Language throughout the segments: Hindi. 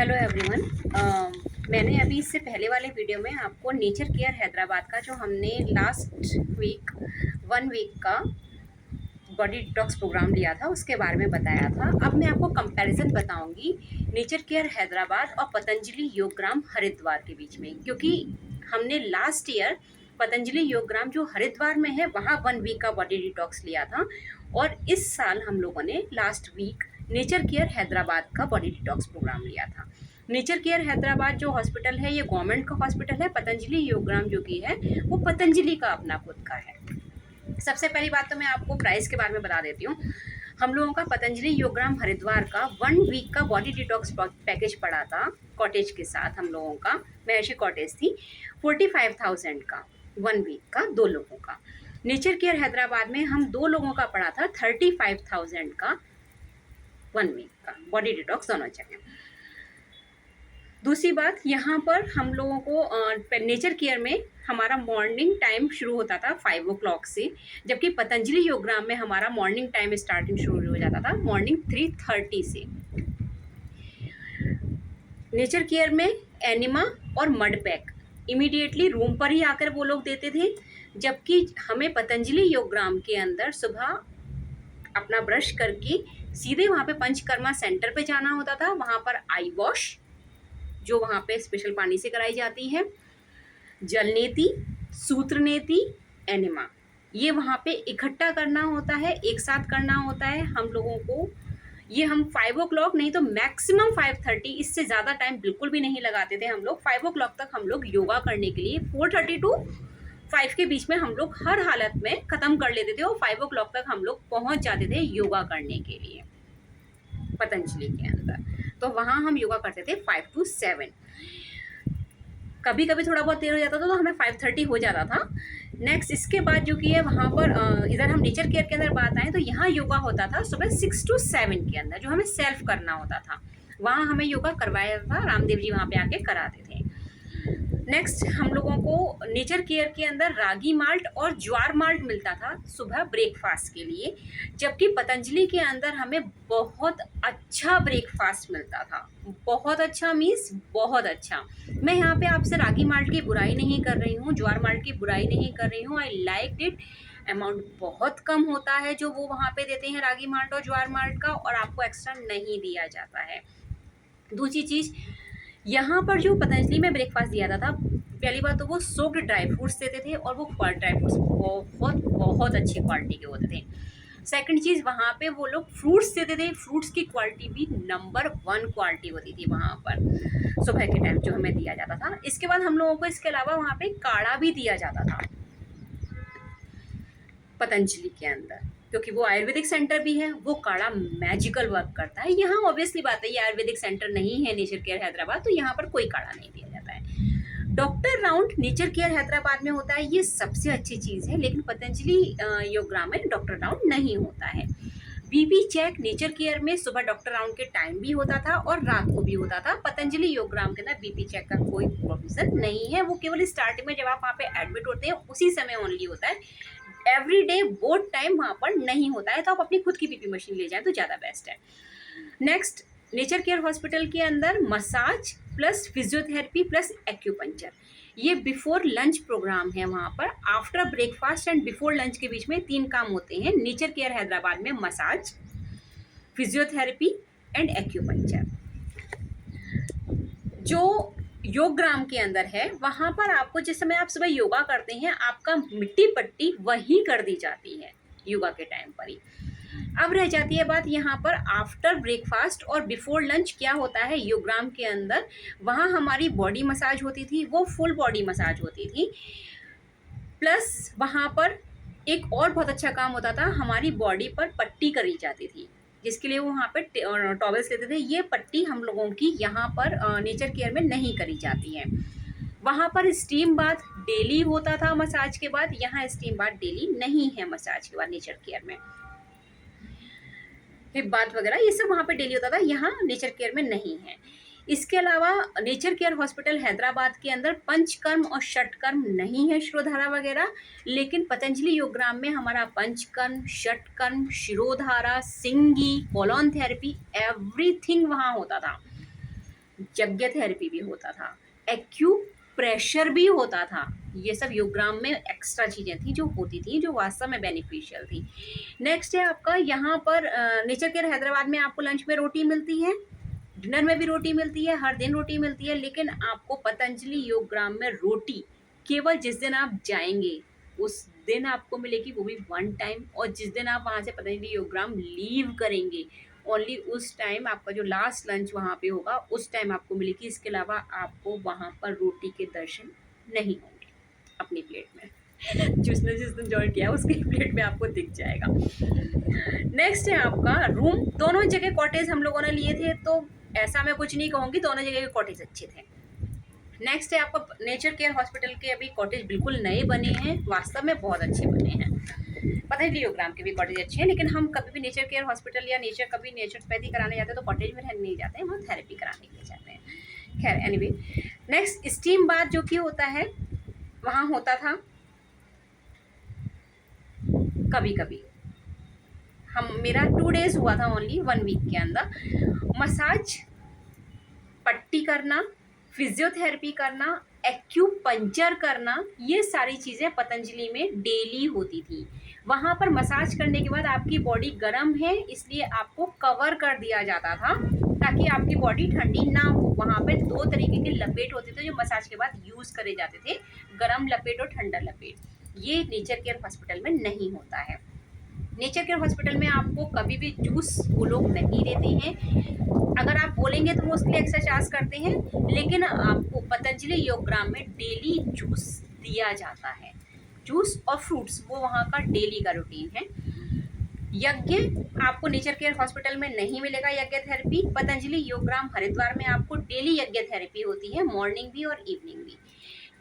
Hello everyone. मैंने अभी इससे पहले वाले वीडियो में आपको नेचर केयर हैदराबाद का जो हमने लास्ट वीक 1 वीक का बॉडी डिटॉक्स प्रोग्राम लिया था उसके बारे में बताया था। अब मैं आपको कंपैरिजन बताऊंगी नेचर केयर हैदराबाद और पतंजलि योगग्राम हरिद्वार के बीच में, क्योंकि हमने लास्ट ईयर पतंजलि योगग्राम जो हरिद्वार में है वहाँ 1 वीक का बॉडी डिटॉक्स लिया था, और इस साल हम लोगों ने last week nature care Hyderabad का बॉडी डिटॉक्स प्रोग्राम लिया था। नेचर केयर हैदराबाद जो हॉस्पिटल है ये गवर्नमेंट का हॉस्पिटल है। पतंजलि योगग्राम जो कि है वो पतंजलि का अपना खुद का है। सबसे पहली बात तो मैं आपको प्राइस के बारे में बता देती हूँ। हम लोगों का पतंजलि योगग्राम हरिद्वार का 1 वीक का बॉडी डिटॉक्स पैकेज पड़ा था कॉटेज के साथ। हम लोगों का महर्षि कॉटेज थी 45,000 का 1 वीक का 2 लोगों का। नेचर केयर हैदराबाद में हम 2 लोगों का पड़ा था 35,000 का 1 वीक का बॉडी डिटॉक्स दोनों जगह। दूसरी बात, यहाँ पर हम लोगों को नेचर केयर में हमारा मॉर्निंग टाइम शुरू होता था 5 o'clock से, जबकि पतंजलि योगग्राम में हमारा मॉर्निंग टाइम स्टार्टिंग शुरू हो जाता था मॉर्निंग 3:30 से। नेचर केयर में एनिमा और मड पैक इमीडिएटली रूम पर ही आकर वो लोग देते थे, जबकि हमें पतंजलि योगग्राम के अंदर सुबह अपना ब्रश करके सीधे वहाँ पे पंचकर्मा सेंटर पे जाना होता था। वहाँ पर आई वॉश जो वहाँ पे स्पेशल पानी से कराई जाती है, जलनेती, सूत्रनेती, एनिमा, ये वहाँ पे इकट्ठा करना होता है, एक साथ करना होता है हम लोगों को। ये हम 5 o'clock नहीं तो मैक्सिमम 5:30, इससे ज़्यादा टाइम बिल्कुल भी नहीं लगाते थे हम लोग। 5 o'clock तक हम लोग योगा करने के लिए 4:30 to 5 के बीच में हम लोग हर हालत में ख़त्म कर लेते थे, और 5 o'clock तक हम लोग पहुँच जाते थे योगा करने के लिए पतंजलि के अंदर। तो वहाँ हम योगा करते थे 5 to 7। कभी कभी थोड़ा बहुत देर हो जाता था तो हमें 5:30 हो जाता था। नेक्स्ट इसके बाद जो कि है वहाँ पर इधर हम नेचर केयर के अंदर बात आए तो यहाँ योगा होता था सुबह 6 to 7 के अंदर, जो हमें सेल्फ करना होता था। वहाँ हमें योगा करवाया था, रामदेव जी वहाँ पे आके कराते थे। नेक्स्ट हम लोगों को नेचर केयर के अंदर रागी माल्ट और ज्वार माल्ट मिलता था सुबह ब्रेकफास्ट के लिए, जबकि पतंजलि के अंदर हमें बहुत अच्छा ब्रेकफास्ट मिलता था। बहुत अच्छा मीन्स बहुत अच्छा। मैं यहाँ पे आपसे रागी माल्ट की बुराई नहीं कर रही हूँ, ज्वार माल्ट की बुराई नहीं कर रही हूँ। I like it. अमाउंट बहुत कम होता है जो वो वहाँ पे देते हैं रागी माल्ट और ज्वार माल्ट का, और आपको एक्स्ट्रा नहीं दिया जाता है। दूसरी चीज़, यहाँ पर जो पतंजलि में ब्रेकफास्ट दिया जाता था, पहली बात तो वो सोक्ड ड्राई फ्रूट्स देते थे, और वो ड्राई फ्रूट्स बहुत बहुत अच्छी क्वालिटी के होते थे। सेकंड चीज़, वहाँ पे वो लोग फ्रूट्स देते थे, फ्रूट्स की क्वालिटी भी नंबर 1 क्वालिटी होती थी वहाँ पर सुबह के टाइम जो हमें दिया जाता था। इसके बाद हम लोगों को इसके अलावा वहाँ पे काढ़ा भी दिया जाता था पतंजलि के अंदर, क्योंकि वो आयुर्वेदिक सेंटर भी है, वो काढ़ा मैजिकल वर्क करता है। यहाँ ऑब्वियसली बात है ये आयुर्वेदिक सेंटर नहीं है नेचर केयर हैदराबाद, तो यहाँ पर कोई काढ़ा नहीं दिया जाता है। Doctor round nature care Hyderabad में होता है, ये सबसे अच्छी चीज़ है, लेकिन पतंजलि योगग्राम में डॉक्टर राउंड नहीं होता है। बीपी चेक नेचर केयर में सुबह डॉक्टर राउंड के टाइम भी होता था और रात को भी होता था। पतंजलि योगग्राम के अंदर बीपी चेक का कोई प्रोविजन नहीं है, वो केवल स्टार्टिंग में जब आप वहाँ पे एडमिट होते हैं उसी समय ओनली होता है। एवरी डे बोथ टाइम वहाँ पर नहीं होता है, तो आप अपनी खुद की बीपी मशीन ले जाएं तो ज़्यादा बेस्ट है। नेक्स्ट, नेचर केयर हॉस्पिटल के अंदर massage plus physiotherapy plus acupuncture, ये बिफोर लंच प्रोग्राम है। वहाँ पर after breakfast and before lunch के बीच में 3 काम होते हैं नेचर केयर हैदराबाद में: मसाज, फिजियोथेरेपी एंड एक्यूपंक्चर। जो योगग्राम के अंदर है वहाँ पर आपको जिस समय आप सुबह योगा करते हैं आपका मिट्टी पट्टी वहीं कर दी जाती है योगा के टाइम पर ही। अब रह जाती है बात यहाँ पर आफ्टर ब्रेकफास्ट और बिफोर लंच क्या होता है योगग्राम के अंदर। वहाँ हमारी बॉडी मसाज होती थी, वो फुल बॉडी मसाज होती थी, प्लस वहाँ पर एक और बहुत अच्छा काम होता था, हमारी बॉडी पर पट्टी करी जाती थी, जिसके लिए वो वहाँ पे टॉवेल्स लेते थे। ये पट्टी हम लोगों की यहाँ पर नेचर केयर में नहीं करी जाती है। वहाँ पर स्टीम बाथ डेली होता था मसाज के बाद, यहाँ स्टीम बाथ डेली नहीं है मसाज के बाद नेचर केयर में। हिप बाथ वगैरह ये सब वहाँ पे डेली होता था, यहाँ नेचर केयर में नहीं है। इसके अलावा नेचर केयर हॉस्पिटल हैदराबाद के अंदर पंचकर्म और षटकर्म नहीं है, शिरोधारा वगैरह, लेकिन पतंजलि योगग्राम में हमारा पंचकर्म, षटकर्म, शिरोधारा, सिंगी, कोलोन थेरेपी, एवरीथिंग वहाँ होता था। यज्ञ थेरेपी भी होता था, एक्यू प्रेशर भी होता था। ये सब योगग्राम में एक्स्ट्रा चीज़ें थी जो होती थी, जो वास्तव में बेनिफिशियल थी। नेक्स्ट है आपका यहाँ पर नेचर केयर हैदराबाद में आपको लंच में रोटी मिलती है, डिनर में भी रोटी मिलती है, हर दिन रोटी मिलती है। लेकिन आपको पतंजलि योगग्राम में रोटी केवल जिस दिन आप जाएंगे उस दिन आपको मिलेगी, वो भी वन टाइम। और जिस दिन आप वहाँ से पतंजलि योगग्राम लीव करेंगे ओनली उस टाइम आपका जो लास्ट लंच वहाँ पे होगा उस टाइम आपको मिलेगी। इसके अलावा आपको वहाँ पर रोटी के दर्शन नहीं होंगे अपनी प्लेट में। जिसने जिस दिन ज्वाइन किया उसकी प्लेट में आपको दिख जाएगा। नेक्स्ट है आपका रूम। दोनों जगह कॉटेज हम लोगों ने लिए थे, तो ऐसा मैं कुछ नहीं कहूँगी, दोनों जगह के कॉटेज अच्छे थे। नेक्स्ट है आपका नेचर केयर हॉस्पिटल के अभी कॉटेज बिल्कुल नए बने हैं, वास्तव में बहुत अच्छे बने हैं। पतंजलि योगग्राम के भी कॉटेज अच्छे हैं, लेकिन हम कभी भी नेचर केयर हॉस्पिटल या कभी नेचरोपैथी कराने जाते हैं तो कॉटेज में रहने नहीं जाते हैं, वहाँ थेरेपी कराने के लिए जाते हैं। खैर एनीवे, नेक्स्ट स्टीम बाथ जो कि होता है वहाँ होता था कभी कभी। मेरा 2 डेज हुआ था ओनली 1 वीक के अंदर। मसाज, पट्टी करना, फिजियोथेरेपी करना, एक्यूपंक्चर करना, ये सारी चीज़ें पतंजलि में डेली होती थी। वहाँ पर मसाज करने के बाद आपकी बॉडी गर्म है इसलिए आपको कवर कर दिया जाता था ताकि आपकी बॉडी ठंडी ना हो। वहाँ पे 2 तरीके के लपेट होते थे जो मसाज के बाद यूज़ करे जाते थे, गर्म लपेट और ठंडा लपेट। ये नेचर केयर हॉस्पिटल में नहीं होता है। नेचर केयर हॉस्पिटल में आपको कभी भी जूस वो लोग नहीं देते हैं, अगर आप बोलेंगे तो वो उसके लिए एक्स्ट्रा चार्ज करते हैं, लेकिन आपको पतंजलि योगग्राम में डेली जूस दिया जाता है। जूस और फ्रूट्स वो वहाँ का डेली का रूटीन है। यज्ञ आपको नेचर केयर हॉस्पिटल में नहीं मिलेगा, यज्ञ थेरेपी। पतंजलि योगग्राम हरिद्वार में आपको डेली यज्ञ थेरेपी होती है, मॉर्निंग भी और इवनिंग भी।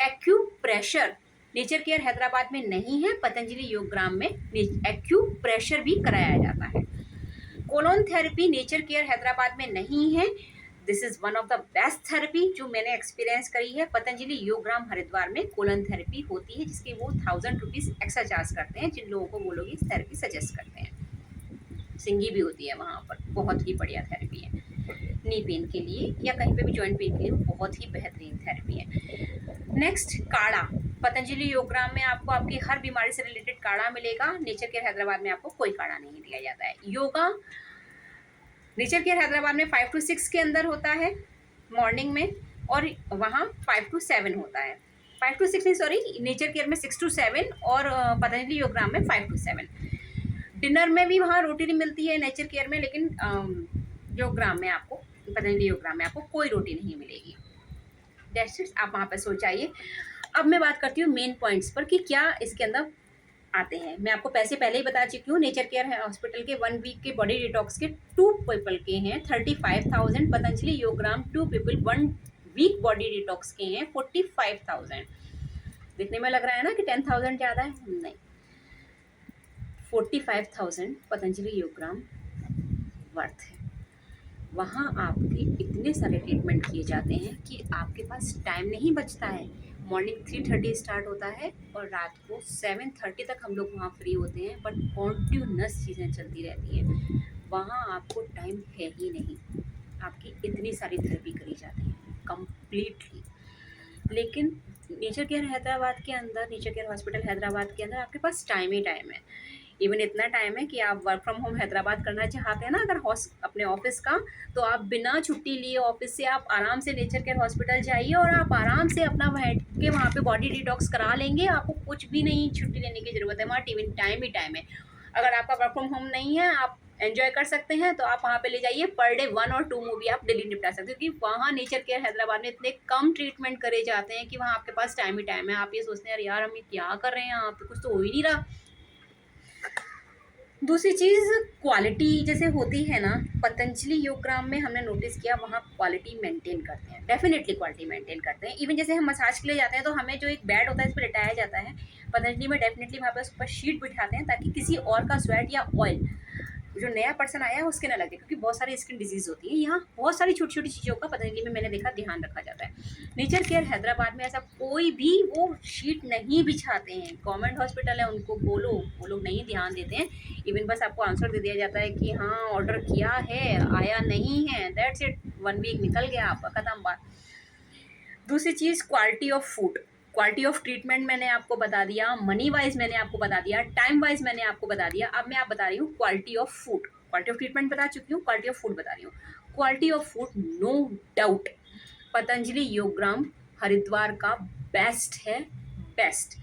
Acupressure nature care Hyderabad में नहीं है, पतंजलि योगग्राम में एक्यू प्रेशर भी कराया जाता है। Colon therapy nature care Hyderabad में नहीं है। This is one of the best therapy जो मैंने एक्सपीरियंस करी है। पतंजलि योगग्राम हरिद्वार में कोलन थेरेपी होती है जिसकी वो 1000 रुपीज़ एक्स्ट्रा चार्ज करते हैं जिन लोगों को वो लोग इस थेरेपी सजेस्ट करते हैं। सिंगी भी होती है वहाँ पर, बहुत ही बढ़िया थेरेपी है। नी पेन के लिए या कहीं पे भी जॉइंट पेन के लिए बहुत ही बेहतरीन थेरेपी है। नेक्स्ट काढ़ा, पतंजलि योगग्राम में आपको आपकी हर बीमारी से रिलेटेड काढ़ा मिलेगा। नेचर केयर हैदराबाद में आपको कोई काढ़ा नहीं दिया जाता है। योगा नेचर केयर हैदराबाद में 5 to 6 के अंदर होता है मॉर्निंग में, और वहाँ 5 to 7 होता है। 5 to 6 नहीं, सॉरी, नेचर केयर में 6 to 7 और पतंजलि योगग्राम में 5 to 7। डिनर में भी वहाँ रोटी मिलती है नेचर केयर में, लेकिन योगग्राम में आपको, पतंजलि योगग्राम में आपको कोई रोटी नहीं मिलेगी। दैट्स इट, आप वहाँ पर सोचाइए। अब मैं बात करती हूँ मेन पॉइंट्स पर कि क्या इसके अंदर आते हैं। मैं आपको पैसे पहले ही बता चुकी हूँ। नेचर केयर हॉस्पिटल के 1 वीक के बॉडी डिटॉक्स के 2 पीपल के हैं 35,000। Patanjali Yogagram 2 people 1 week body detox के हैं 45,000। दिखने में लग रहा है ना कि 10,000 ज़्यादा है, नहीं, 45,000 पतंजलि योगग्राम वर्थ है। वहाँ आपके इतने सारे ट्रीटमेंट किए जाते हैं कि आपके पास टाइम नहीं बचता है। मॉर्निंग 3:30 स्टार्ट होता है और रात को 7:30 तक हम लोग वहाँ फ्री होते हैं, बट कॉन्टिन्यूस चीज़ें चलती रहती हैं। वहाँ आपको टाइम है ही नहीं, आपकी इतनी सारी थेरेपी करी जाती है कम्प्लीटली। लेकिन नेचर केयर हैदराबाद के अंदर, नेचर केयर हॉस्पिटल हैदराबाद के अंदर आपके पास टाइम ही टाइम है। इवन इतना टाइम है कि आप वर्क फ्रॉम होम हैदराबाद करना चाहते हैं ना अगर अपने ऑफिस का, तो आप बिना छुट्टी लिए ऑफिस से आप आराम से नेचर केयर हॉस्पिटल जाइए और आप आराम से अपना बैठ के वहाँ पे बॉडी डिटॉक्स करा लेंगे। आपको कुछ भी नहीं छुट्टी लेने की ज़रूरत है, वहाँ टाइम ही टाइम है। अगर आपका वर्क फ्रॉम होम नहीं है, आप एंजॉय कर सकते हैं, तो आप वहाँ पे ले जाइए। पर डे 1 और 2 मूवी आप डेली निपटा सकते हो, क्योंकि वहाँ नेचर केयर हैदराबाद में इतने कम ट्रीटमेंट करे जाते हैं कि वहाँ आपके पास टाइम ही टाइम है। आप ये सोचते हैं यार हम ये क्या कर रहे हैं, यहाँ पे कुछ तो हो ही नहीं रहा। दूसरी चीज़ क्वालिटी जैसे होती है ना, पतंजलि योगग्राम में हमने नोटिस किया वहाँ क्वालिटी मेंटेन करते हैं, डेफिनेटली क्वालिटी मेंटेन करते हैं। इवन जैसे हम मसाज के लिए जाते हैं तो हमें जो एक बेड होता है इस पर लेटाया जाता है, पतंजलि में डेफिनेटली वहाँ पर उस पर शीट बिठाते हैं ताकि किसी और का स्वेट या ऑयल जो नया पर्सन आया है उसके ना लगे, क्योंकि बहुत सारी स्किन डिजीज़ होती है। यहाँ बहुत सारी छोटी छोटी चीज़ों का पतंजलि में मैंने देखा ध्यान रखा जाता है। नेचर केयर हैदराबाद में ऐसा कोई भी वो शीट नहीं बिछाते हैं। गवर्नमेंट हॉस्पिटल है, उनको बोलो, वो लोग नहीं ध्यान देते हैं। इवन बस आपको आंसर दे दिया जाता है कि हाँ ऑर्डर किया है, आया नहीं है, दैट्स इट। 1 वीक निकल गया आपका, खत्म बात। दूसरी चीज़ quality of food, quality of treatment मैंने आपको बता दिया, मनी वाइज मैंने आपको बता दिया, टाइम वाइज मैंने आपको बता दिया। अब मैं आप बता रही हूँ quality of food. Quality of treatment बता चुकी हूँ, क्वालिटी ऑफ फूड बता रही हूँ। Quality of food no doubt Patanjali Yogagram Haridwar का बेस्ट है, बेस्ट।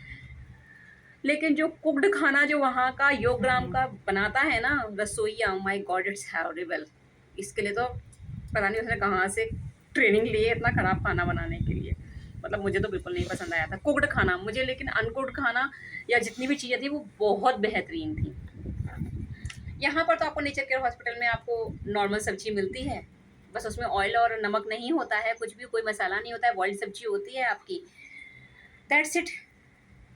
लेकिन जो कुक्ड खाना जो वहाँ का योगग्राम का बनाता है ना रसोईया, माय गॉड इट्स हॉरिबल। इसके लिए तो पता नहीं उसने कहाँ से ट्रेनिंग ली है इतना ख़राब खाना बनाने के लिए। मतलब मुझे तो बिल्कुल नहीं पसंद आया था कुक्ड खाना मुझे, लेकिन अनकुक्ड खाना या जितनी भी चीज़ें थी वो बहुत बेहतरीन थी। यहाँ पर तो आपको नेचर केयर हॉस्पिटल में आपको नॉर्मल सब्जी मिलती है, बस उसमें ऑयल और नमक नहीं होता है, कुछ भी कोई मसाला नहीं होता है, बॉइल्ड सब्जी होती है आपकी, दैट्स इट।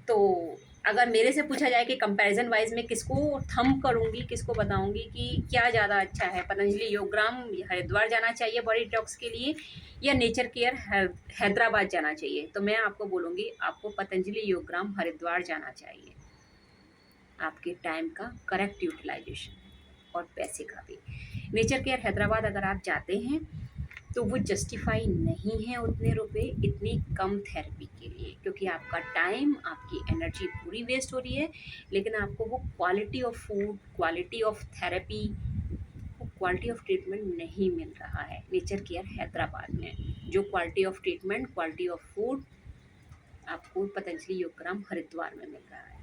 तो अगर मेरे से पूछा जाए कि कंपैरिजन वाइज मैं किसको थंब करूँगी, किसको बताऊँगी कि क्या ज़्यादा अच्छा है, पतंजलि योगग्राम हरिद्वार जाना चाहिए बॉडी डिटॉक्स के लिए या नेचर केयर हैदराबाद जाना चाहिए, तो मैं आपको बोलूँगी आपको पतंजलि योगग्राम हरिद्वार जाना चाहिए। आपके टाइम का करेक्ट यूटिलाइजेशन और पैसे का भी। नेचर केयर हैदराबाद अगर आप जाते हैं तो वो जस्टिफाई नहीं है उतने रुपए इतनी कम थेरेपी के लिए, क्योंकि आपका टाइम, आपकी एनर्जी पूरी वेस्ट हो रही है, लेकिन आपको वो quality of food, quality of therapy, वो क्वालिटी ऑफ ट्रीटमेंट नहीं मिल रहा है नेचर केयर हैदराबाद में। जो quality of treatment, quality of food आपको पतंजलि योगग्राम हरिद्वार में मिल रहा है।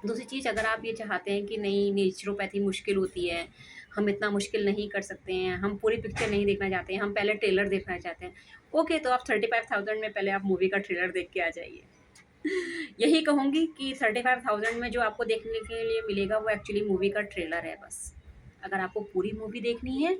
दूसरी चीज़, अगर आप ये चाहते हैं कि नहीं नेचुरोपैथी मुश्किल होती है, हम इतना मुश्किल नहीं कर सकते हैं, हम पूरी पिक्चर नहीं देखना चाहते हैं, हम पहले ट्रेलर देखना चाहते हैं, ओके तो आप 35,000 में पहले आप मूवी का ट्रेलर देख के आ जाइए। यही कहूँगी कि 35,000 में जो आपको देखने के लिए मिलेगा वो एक्चुअली मूवी का ट्रेलर है बस। अगर आपको पूरी मूवी देखनी है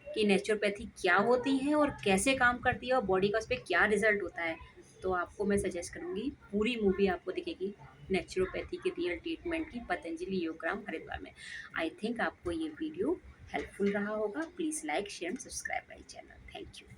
कि नेचुरोपैथी क्या होती है और कैसे काम करती है और बॉडी का उस पर क्या रिजल्ट होता है, तो आपको मैं सजेस्ट करूँगी पूरी मूवी आपको दिखेगी नेचुरोपैथी के रियल ट्रीटमेंट की पतंजलि योगग्राम हरिद्वार में। आई थिंक आपको ये वीडियो हेल्पफुल रहा होगा। Please like share and subscribe my channel. Thank you.